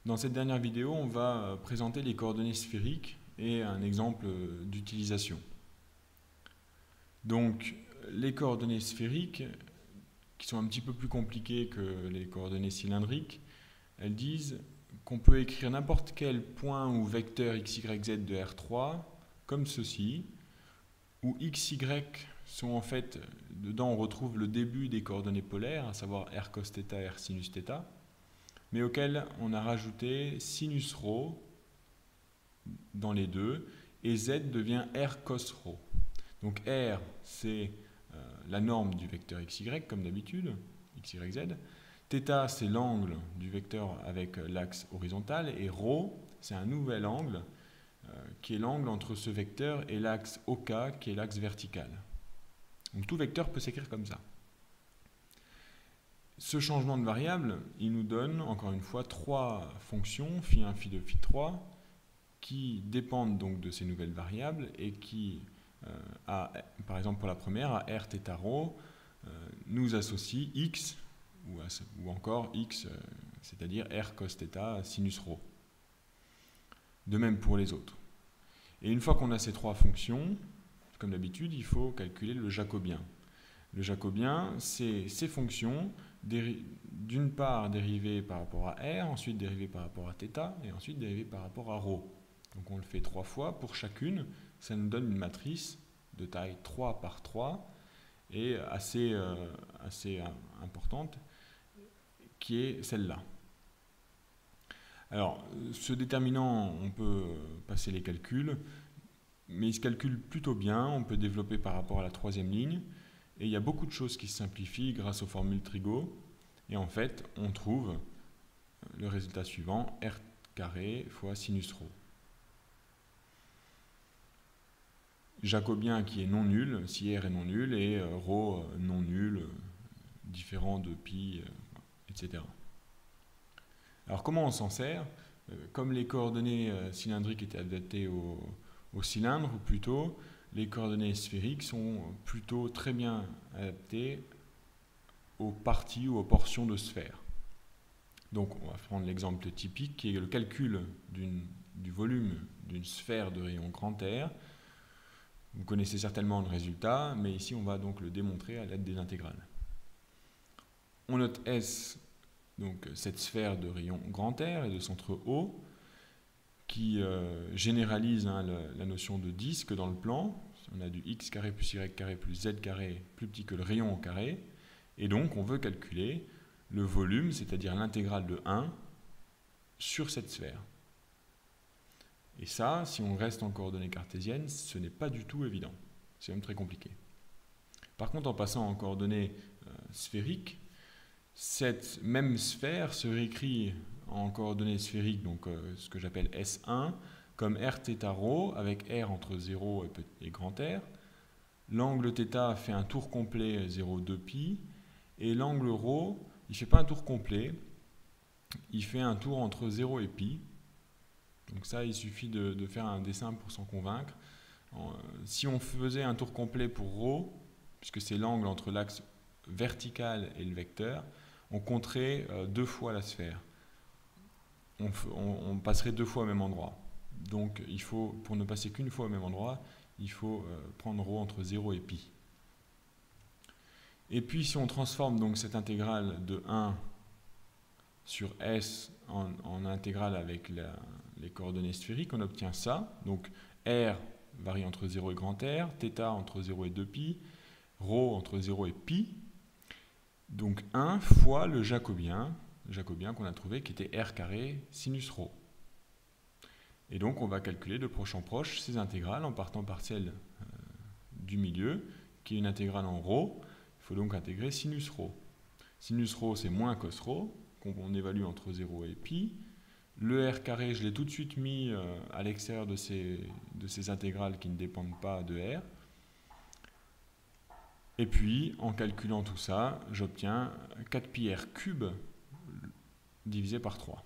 Dans cette dernière vidéo, on va présenter les coordonnées sphériques et un exemple d'utilisation. Donc, les coordonnées sphériques, qui sont un petit peu plus compliquées que les coordonnées cylindriques, elles disent qu'on peut écrire n'importe quel point ou vecteur x, y, z de R3 comme ceci, où x, y sont en fait, dedans on retrouve le début des coordonnées polaires, à savoir r cos θ, r sinus θ, mais auquel on a rajouté sinus ρ dans les deux, et z devient r cos ρ. Donc r, c'est la norme du vecteur xy, comme d'habitude, x, y, z. Θ, c'est l'angle du vecteur avec l'axe horizontal, et ρ, c'est un nouvel angle, qui est l'angle entre ce vecteur et l'axe OK, qui est l'axe vertical. Donc tout vecteur peut s'écrire comme ça. Ce changement de variable, il nous donne, encore une fois, trois fonctions, φ1, φ2, φ3, qui dépendent donc de ces nouvelles variables et qui, par exemple pour la première, à r, θ, ρ, nous associe x, ou encore x, c'est-à-dire r cos θ, sinus ρ. De même pour les autres. Et une fois qu'on a ces trois fonctions, comme d'habitude, il faut calculer le jacobien. Le jacobien, c'est ces fonctions, d'une part dérivées par rapport à r, ensuite dérivées par rapport à θ, et ensuite dérivées par rapport à ρ. Donc on le fait 3 fois pour chacune, ça nous donne une matrice de taille 3 par 3, et assez importante, qui est celle-là. Alors, ce déterminant, on peut passer les calculs, mais il se calcule plutôt bien, on peut développer par rapport à la troisième ligne, et il y a beaucoup de choses qui se simplifient grâce aux formules trigo, et en fait, on trouve le résultat suivant, r carré fois sinus ρ. Jacobien qui est non nul, si r est non nul, et ρ non nul, différent de pi, etc. Alors comment on s'en sert? Comme les coordonnées cylindriques étaient adaptées au cylindre, ou plutôt les coordonnées sphériques sont plutôt très bien adaptées aux parties ou aux portions de sphère. Donc on va prendre l'exemple typique qui est le calcul du volume d'une sphère de rayon grand R. Vous connaissez certainement le résultat, mais ici on va donc le démontrer à l'aide des intégrales. On note S, donc cette sphère de rayon grand R et de centre O, qui généralise la notion de disque dans le plan. On a du x carré plus y carré plus z carré plus petit que le rayon au carré. Et donc on veut calculer le volume, c'est-à-dire l'intégrale de 1 sur cette sphère. Et ça, si on reste en coordonnées cartésiennes, ce n'est pas du tout évident. C'est même très compliqué. Par contre, en passant en coordonnées sphériques, cette même sphère se réécrit en coordonnées sphériques, donc ce que j'appelle S1, comme r θ ρ, avec r entre 0 et grand R. L'angle θ fait un tour complet 0,2 pi, et l'angle ρ, il ne fait pas un tour complet, il fait un tour entre 0 et pi. Donc ça, il suffit de faire un dessin pour s'en convaincre. Si on faisait un tour complet pour ρ, puisque c'est l'angle entre l'axe vertical et le vecteur, on compterait 2 fois la sphère. On passerait 2 fois au même endroit. Donc il faut, pour ne passer qu'une fois au même endroit, il faut prendre ρ entre 0 et pi. Et puis si on transforme donc cette intégrale de 1 sur S en intégrale avec les coordonnées sphériques, on obtient ça. Donc R varie entre 0 et grand R, θ entre 0 et 2 pi, ρ entre 0 et pi. Donc 1 fois le jacobien qu'on a trouvé qui était r carré sinus ρ. Et donc on va calculer de proche en proche ces intégrales en partant par celle du milieu, qui est une intégrale en ρ. Il faut donc intégrer sinus ρ. Sinus ρ, c'est moins cos ρ, qu'on évalue entre 0 et pi. Le r carré, je l'ai tout de suite mis à l'extérieur de ces intégrales qui ne dépendent pas de r. Et puis, en calculant tout ça, j'obtiens 4 pi r cube divisé par 3.